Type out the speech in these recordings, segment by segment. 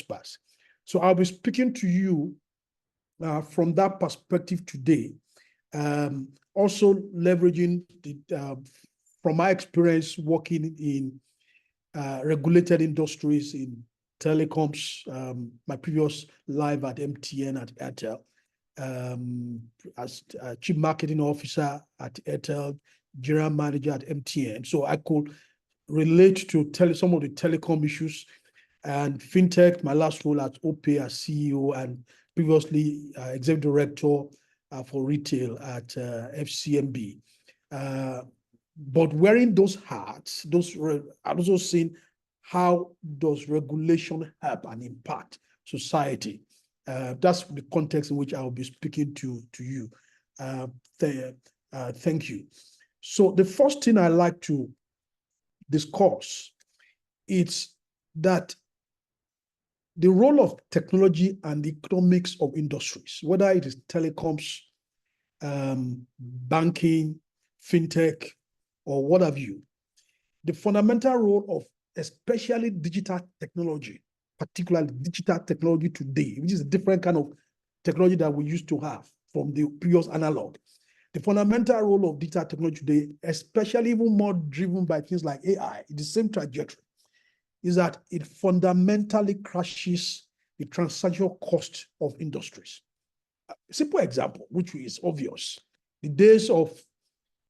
prospers. So I'll be speaking to you from that perspective today. Also leveraging from my experience working in regulated industries in telecoms, my previous life at MTN at Airtel, as chief marketing officer at Airtel, general manager at MTN. So I could relate to some of the telecom issues, and fintech, my last role at OPay as CEO, and previously executive director for retail at FCMB. But wearing those hats, I've also seen how does regulation help and impact society. That's the context in which I will be speaking to you. Thank you. So the first thing I like to discuss is that the role of technology and the economics of industries, whether it is telecoms, banking, fintech, or what have you, the fundamental role of especially digital technology, particularly digital technology today, which is a different kind of technology that we used to have from the previous analog. The fundamental role of digital technology today, especially even more driven by things like AI, the same trajectory, is that it fundamentally crashes the transactional cost of industries. A simple example, which is obvious, the days of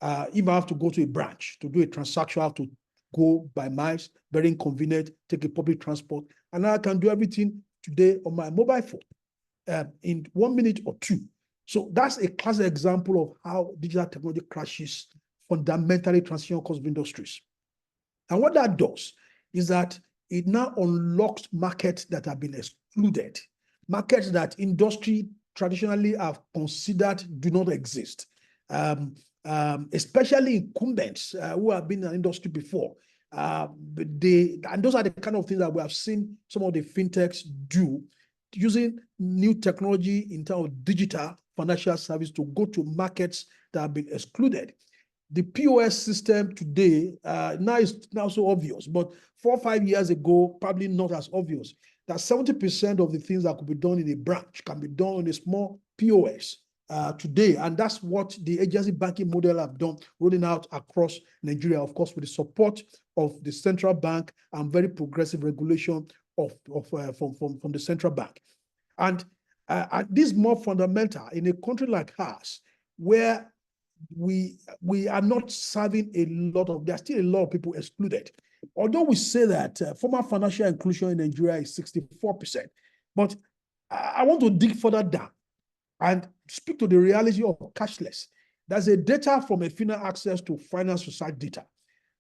if I have to go to a branch to do a transaction, I have to go by miles, very inconvenient, take a public transport, and I can do everything today on my mobile phone in 1 minute or two. So that's a classic example of how digital technology crashes fundamentally transactional cost of industries. And what that does is that it now unlocks markets that have been excluded, markets that industry traditionally have considered do not exist, especially incumbents who have been in the industry before. And those are the kind of things that we have seen some of the fintechs do, using new technology in terms of digital financial service to go to markets that have been excluded. The POS system today now is now so obvious, but 4 or 5 years ago, probably not as obvious, that 70% of the things that could be done in a branch can be done in a small POS today. And that's what the agency banking model have done, rolling out across Nigeria, of course, with the support of the central bank and very progressive regulation from the central bank. And this is more fundamental in a country like ours, where we are not serving there are still a lot of people excluded. Although we say that formal financial inclusion in Nigeria is 64%, but I want to dig further down and speak to the reality of cashless. There's a data from FINA Access to Finance Society data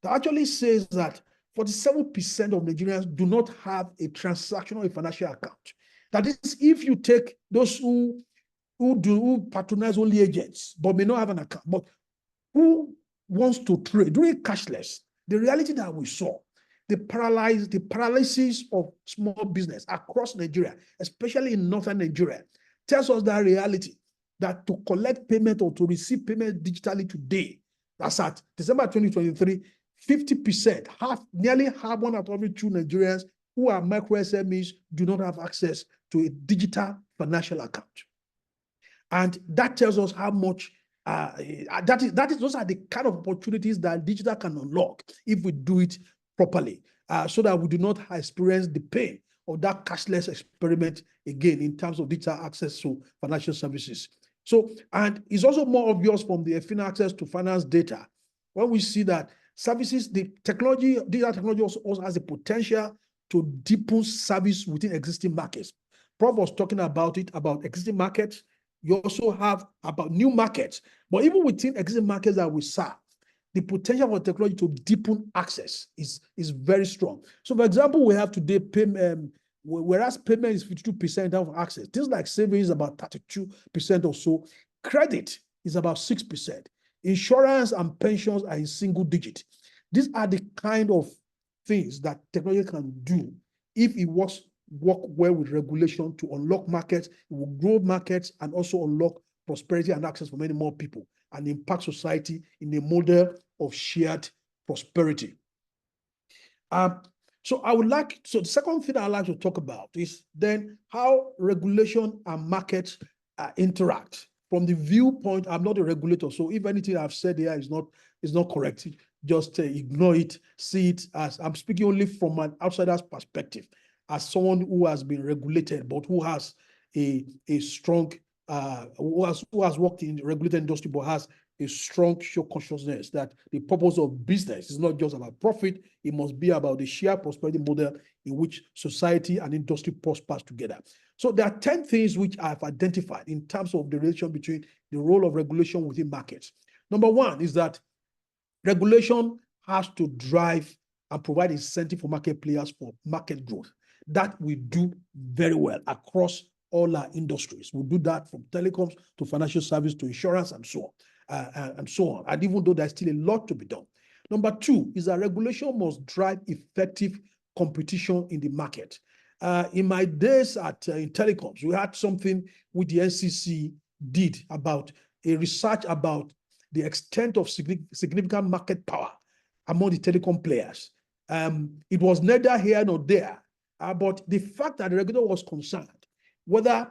that actually says that 47% of Nigerians do not have a transactional financial account. That is, if you take those who patronize only agents but may not have an account, but who wants to trade, doing cashless, the reality that we saw, the paralysis of small business across Nigeria, especially in northern Nigeria, tells us that reality, that to collect payment or to receive payment digitally today, that's at December 2023, 50%, nearly half, 1 out of every 2 Nigerians who are micro SMEs do not have access to a digital financial account. And that tells us how much those are the kind of opportunities that digital can unlock if we do it properly, so that we do not experience the pain of that cashless experiment again in terms of digital access to financial services. So, and it's also more obvious from the FINA Access to Finance data when we see that services, digital technology also has the potential to deepen service within existing markets. Prof was talking about existing markets. You also have about new markets, but even within existing markets that we serve, the potential for technology to deepen access is very strong. So, for example, we have today whereas payment is 52% of access, things like savings about 32% or so, credit is about 6%, insurance and pensions are in single digit. These are the kind of things that technology can do if it work well with regulation to unlock markets, it will grow markets and also unlock prosperity and access for many more people and impact society in a model of shared prosperity. So the second thing I'd like to talk about is then how regulation and markets interact. From the viewpoint, I'm not a regulator, so if anything I've said here is not correct, just ignore it, see it as I'm speaking only from an outsider's perspective, as someone who has been regulated, but who has a strong, who has worked in the regulated industry, but has a strong social consciousness that the purpose of business is not just about profit, it must be about the shared prosperity model in which society and industry prospers together. So there are 10 things which I've identified in terms of the relation between the role of regulation within markets. Number one is that regulation has to drive and provide incentive for market players for market growth. That we do very well across all our industries. We do that from telecoms to financial service to insurance and so on. And even though there's still a lot to be done. Number two is that regulation must drive effective competition in the market. In my days in telecoms, we had something which the NCC did about a research about the extent of significant market power among the telecom players. It was neither here nor there, but the fact that the regulator was concerned whether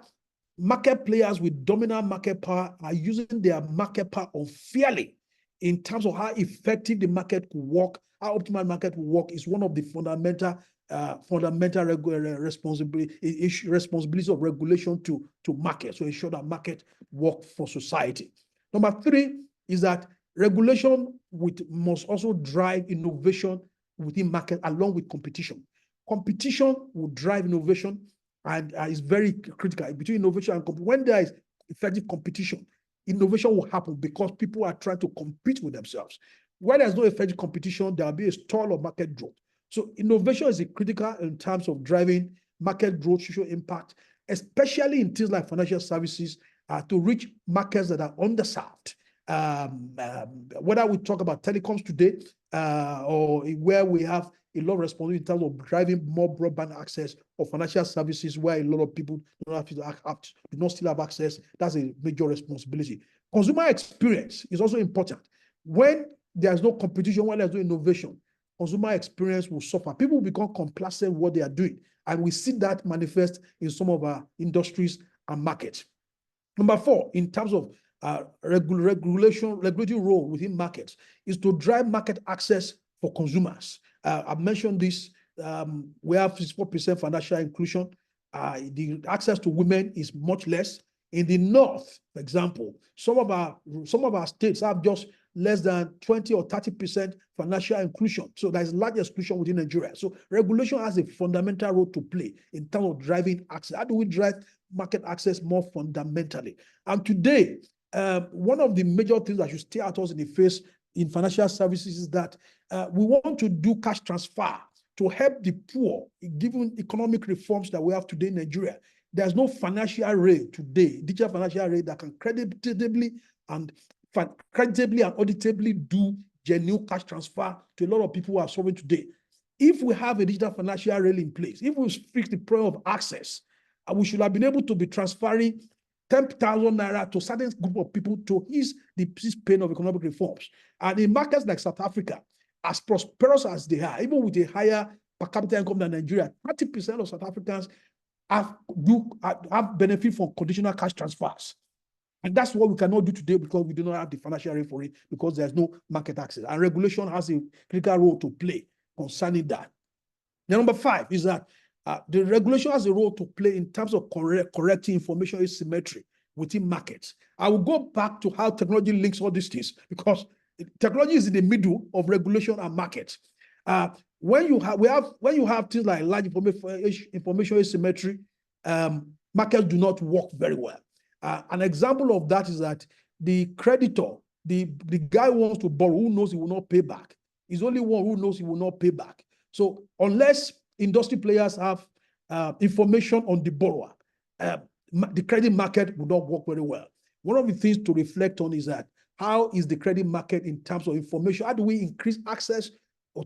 market players with dominant market power are using their market power unfairly in terms of how effective the market could work, how optimal market will work is one of the fundamental responsibilities of regulation to market, so ensure that market work for society. Number three is that regulation must also drive innovation within market along with competition. Competition will drive innovation and is very critical between innovation and competition. When there is effective competition, innovation will happen because people are trying to compete with themselves. When there's no effective competition, there will be a stall of market growth. So innovation is critical in terms of driving market growth, social impact, especially in things like financial services, to reach markets that are underserved. Whether we talk about telecoms today or where we have a lot of responsibility in terms of driving more broadband access or financial services where a lot of people do not still have access, that's a major responsibility. Consumer experience is also important. When there's no competition, when there's no innovation, consumer experience will suffer. People will become complacent with what they are doing. And we see that manifest in some of our industries and markets. Number four, in terms of regulatory role within markets, is to drive market access for consumers. I've mentioned this. We have 64% financial inclusion. The access to women is much less. In the North, for example, some of our states have just less than 20 or 30% financial inclusion. So there's large exclusion within Nigeria. So regulation has a fundamental role to play in terms of driving access. How do we drive market access more fundamentally? And today, one of the major things that should stay at us in the face in financial services is that we want to do cash transfer to help the poor, given economic reforms that we have today in Nigeria. There's no financial rate today, digital financial rate that can creditably and auditably do genuine cash transfer to a lot of people who are suffering today. If we have a digital financial rail in place, if we fix the problem of access, we should have been able to be transferring 10,000 naira to a certain group of people to ease the pain of economic reforms. And in markets like South Africa, as prosperous as they are, even with a higher per capita income than Nigeria, 30% of South Africans have benefit from conditional cash transfers. And that's what we cannot do today because we do not have the financial rate for it, because there's no market access. And regulation has a critical role to play concerning that. Then number five is that the regulation has a role to play in terms of correcting information asymmetry within markets. I will go back to how technology links all these things, because technology is in the middle of regulation and markets. When you have things like large information asymmetry, markets do not work very well. An example of that is that the creditor, the guy who wants to borrow, who knows he will not pay back, is only one who knows he will not pay back. So unless industry players have information on the borrower, the credit market will not work very well. One of the things to reflect on is that how is the credit market in terms of information? How do we increase access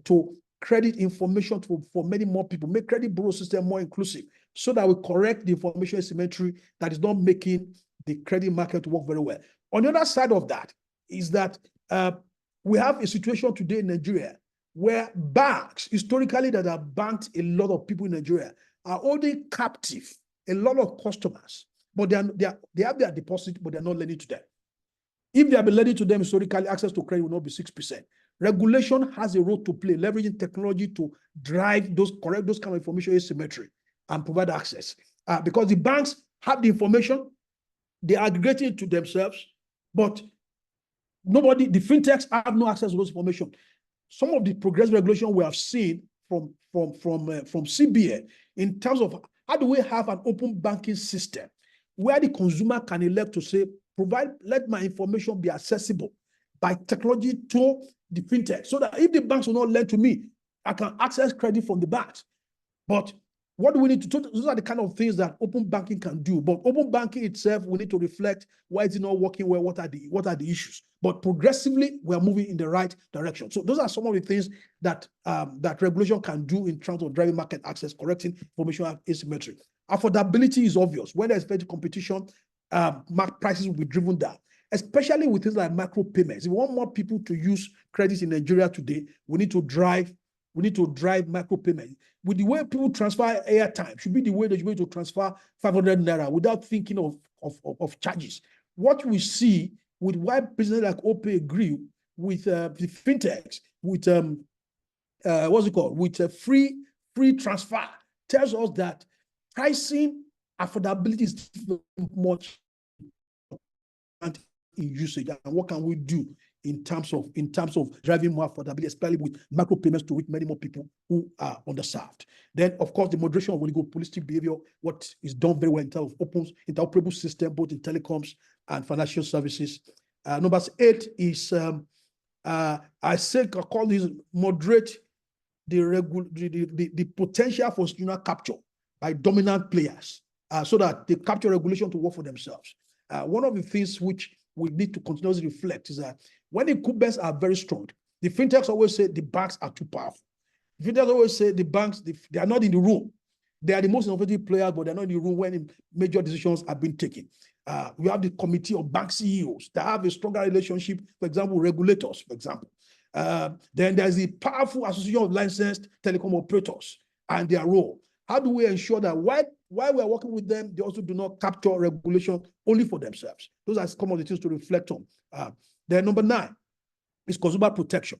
to credit information for many more people, make credit bureau system more inclusive, so that we correct the information asymmetry that is not making the credit market work very well. On the other side of that is that we have a situation today in Nigeria where banks, historically, that have banked a lot of people in Nigeria, are holding captive a lot of customers, but they have their deposit, but they're not lending to them. If they have been lending to them historically, access to credit will not be 6%. Regulation has a role to play, leveraging technology to drive correct those kind of information asymmetry and provide access. Because the banks have the information, they aggregate it to themselves, but the fintechs have no access to those information. Some of the progressive regulation we have seen from CBN in terms of how do we have an open banking system where the consumer can elect to say, let my information be accessible by technology to the fintech, so that if the banks will not lend to me, I can access credit from the banks. But what do we need to do? Those are the kind of things that open banking can do. But open banking itself, we need to reflect why is it not working well, what are the issues. But progressively, we are moving in the right direction. So those are some of the things that that regulation can do in terms of driving market access, correcting information asymmetry. Affordability is obvious. When there's better competition, prices will be driven down, especially with things like micro payments. If we want more people to use credit in Nigeria today, we need to drive micro payment. With the way people transfer airtime, should be the way to transfer 500 naira without thinking of charges. What we see with why businesses like Opay grew with the fintechs, with with free transfer, tells us that pricing affordability is much in usage, and what can we do in terms of driving more affordability, especially with micro payments to reach many more people who are underserved. Then, of course, the moderation of oligopolistic behavior, what is done very well in terms of open interoperable system, both in telecoms and financial services. Number 8 is I call this moderate the potential for institutional capture by dominant players, so that they capture regulation to work for themselves. One of the things which we need to continuously reflect is that when the incumbents are very strong, the fintechs always say the banks are too powerful. The fintechs always say the banks, they are not in the room. They are the most innovative players, but they're not in the room when major decisions are being taken. We have the committee of bank CEOs that have a stronger relationship, for example, regulators, for example. Then there's the powerful association of licensed telecom operators and their role. How do we ensure that while we are working with them, they also do not capture regulation only for themselves? Those are some of the things to reflect on. Then number 9 is consumer protection.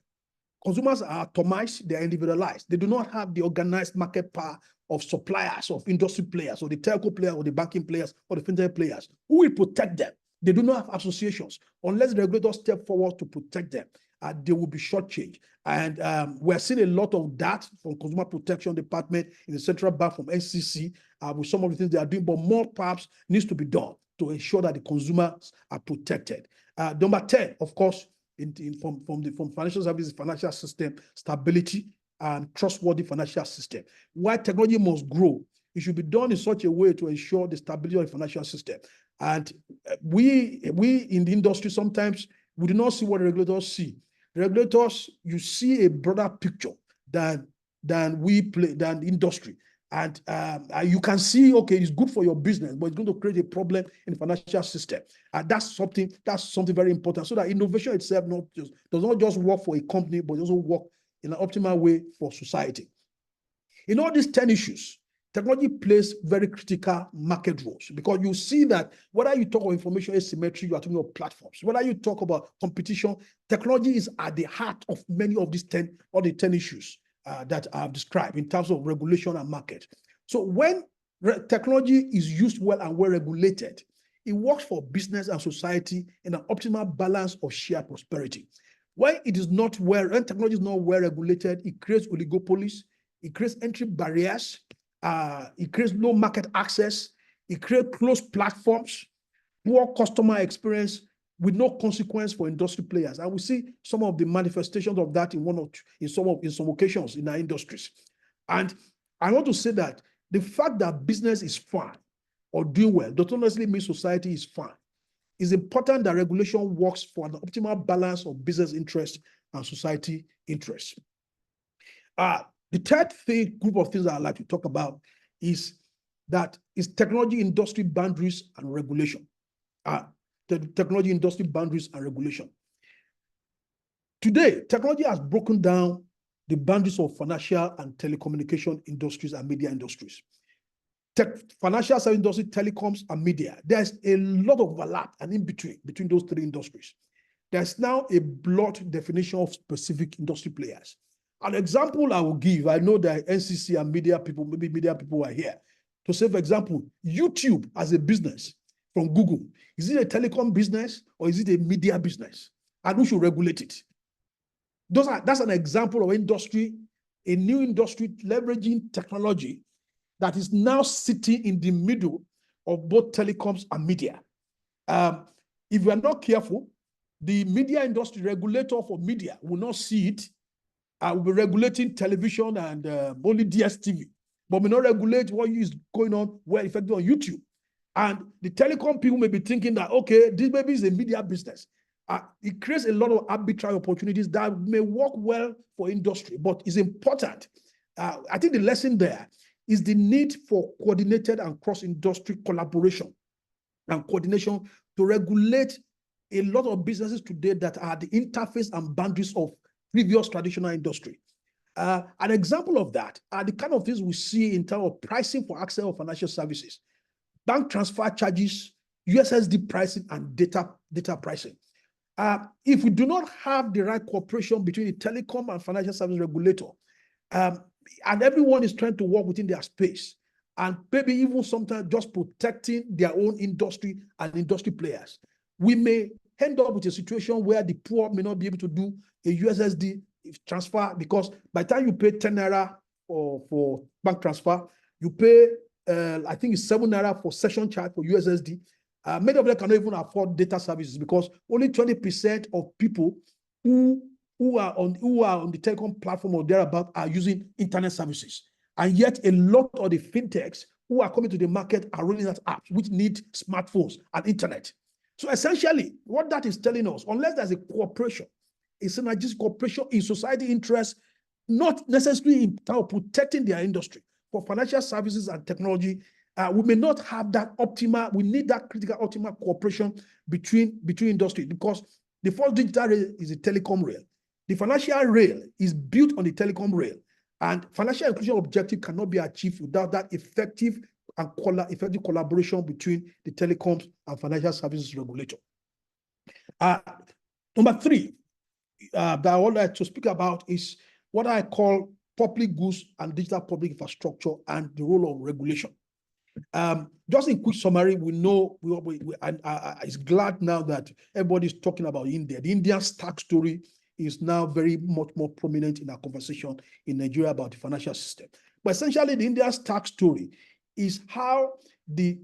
Consumers are atomized, they are individualized. They do not have the organized market power of suppliers, of industry players, or the telco players, or the banking players, or the fintech players. Who will protect them? They do not have associations. Unless the regulators step forward to protect them, they will be shortchanged. And we're seeing a lot of that from Consumer Protection Department in the Central Bank, from NCC, with some of the things they are doing, but more perhaps needs to be done to ensure that the consumers are protected. Number 10, of course, from financial services, financial system stability and trustworthy financial system. While technology must grow, it should be done in such a way to ensure the stability of the financial system. And we in the industry, sometimes we do not see what the regulators see. The regulators, you see a broader picture than the industry. And you can see, okay, it's good for your business, but it's going to create a problem in the financial system. And that's something very important, so that innovation itself does not just work for a company, but also work in an optimal way for society. In all these 10 issues, technology plays very critical market roles, because you see that whether you talk about information asymmetry, you are talking about platforms. Whether you talk about competition, technology is at the heart of many of these 10 issues that I've described in terms of regulation and market. So when technology is used well and well regulated, it works for business and society in an optimal balance of shared prosperity. When technology is not well regulated, it creates oligopolies, it creates entry barriers, it creates low market access, it creates closed platforms, poor customer experience with no consequence for industry players. And we see some of the manifestations of that in some occasions in our industries. And I want to say that the fact that business is fine or doing well does not necessarily mean society is fine. It's important that regulation works for an optimal balance of business interests and society interests. The third group of things that I'd like to talk about is technology industry boundaries and regulation. The technology industry boundaries and regulation. Today, technology has broken down the boundaries of financial and telecommunication industries and media industries. Financial service industry, telecoms, and media. There's a lot of overlap and in between those three industries. There's now a broad definition of specific industry players. An example I will give, I know that NCC and media people, maybe media people are here. To say, for example, YouTube as a business from Google, is it a telecom business or is it a media business? And who should regulate it? That's an example of industry, a new industry leveraging technology that is now sitting in the middle of both telecoms and media. If we are not careful, the media industry regulator for media will not see it. Will be regulating television and only DSTV, but may not regulate what is going on, where effectively on YouTube. And the telecom people may be thinking that, okay, this maybe is a media business. It creates a lot of arbitrary opportunities that may work well for industry, but it's important. I think the lesson there is the need for coordinated and cross-industry collaboration and coordination to regulate a lot of businesses today that are the interface and boundaries of previous traditional industry. An example of that are the kind of things we see in terms of pricing for access of financial services, bank transfer charges, USSD pricing, and data pricing. If we do not have the right cooperation between the telecom and financial service regulator, and everyone is trying to work within their space, and maybe even sometimes just protecting their own industry and industry players, we may end up with a situation where the poor may not be able to do a USSD transfer, because by the time you pay 10 naira for bank transfer, you pay, I think it's 7 naira for session charge for USSD. Many of them cannot even afford data services because only 20% of people who are on the telecom platform or thereabout are using internet services. And yet a lot of the fintechs who are coming to the market are rolling out apps which need smartphones and internet. So essentially, what that is telling us, unless there's a cooperation, a synergistic cooperation in society interests, not necessarily in terms of protecting their industry for financial services and technology, we may not have that optimal. We need that critical optimal cooperation between industry, because the first digital rail is the telecom rail. The financial rail is built on the telecom rail, and financial inclusion objective cannot be achieved without that effective collaboration between the telecoms and financial services regulator. Number three that I would like to speak about is what I call public goods and digital public infrastructure and the role of regulation. Just in quick summary, we know it's glad now that everybody's talking about India. The Indian stack story is now very much more prominent in our conversation in Nigeria about the financial system. But essentially, the Indian stack story is how the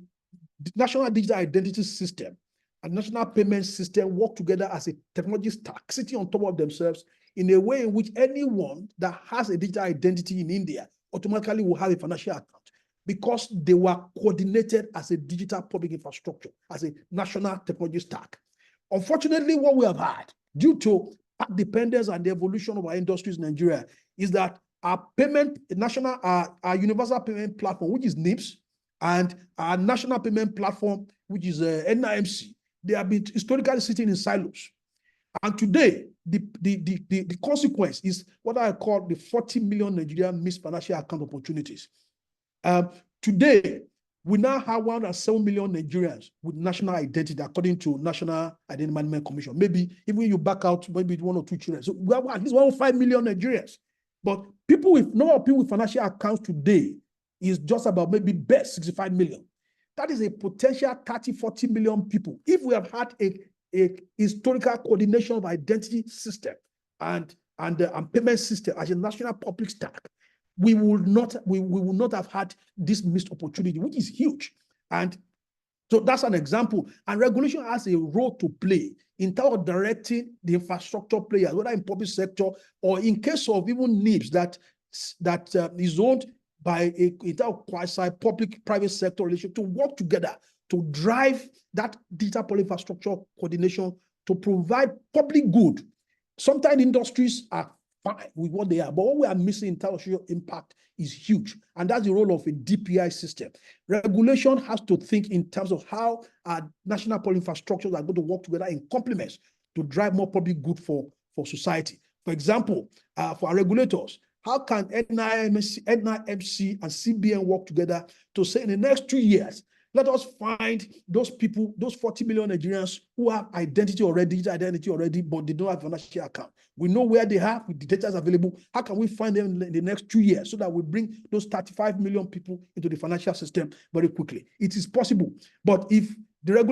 national digital identity system and national payment system work together as a technology stack, sitting on top of themselves in a way in which anyone that has a digital identity in India automatically will have a financial account, because they were coordinated as a digital public infrastructure, as a national technology stack. Unfortunately, what we have had, due to our dependence and the evolution of our industries in Nigeria, is that our universal payment platform, which is NIPS, and our national payment platform, which is NIMC, they have been historically sitting in silos. And today, the consequence is what I call the 40 million Nigerian missed financial account opportunities. Today, we now have 107 million Nigerians with national identity, according to National Identity Management Commission. Maybe even you back out maybe 1 or 2 children. So we have at least 105 million Nigerians. But number of people with financial accounts today is just about maybe best 65 million. That is a potential 30, 40 million people. If we have had a historical coordination of identity system and payment system as a national public stack, we will not have had this missed opportunity, which is huge. And so that's an example. And regulation has a role to play in terms of directing the infrastructure players, whether in public sector or in case of even NIPS that is owned by a quasi-public-private sector relation, to work together to drive that digital public infrastructure coordination to provide public good. Sometimes industries are fine with what they are, but what we are missing in terms of social impact is huge. And that's the role of a DPI system. Regulation has to think in terms of how our national public infrastructures are going to work together in complements to drive more public good for society. For example, for our regulators, how can NIMC and CBN work together to say in the next 2 years, let us find those people, those 40 million Nigerians who have identity already, but they don't have financial account. We know where they are, the data is available. How can we find them in the next 2 years so that we bring those 35 million people into the financial system very quickly? It is possible. But if the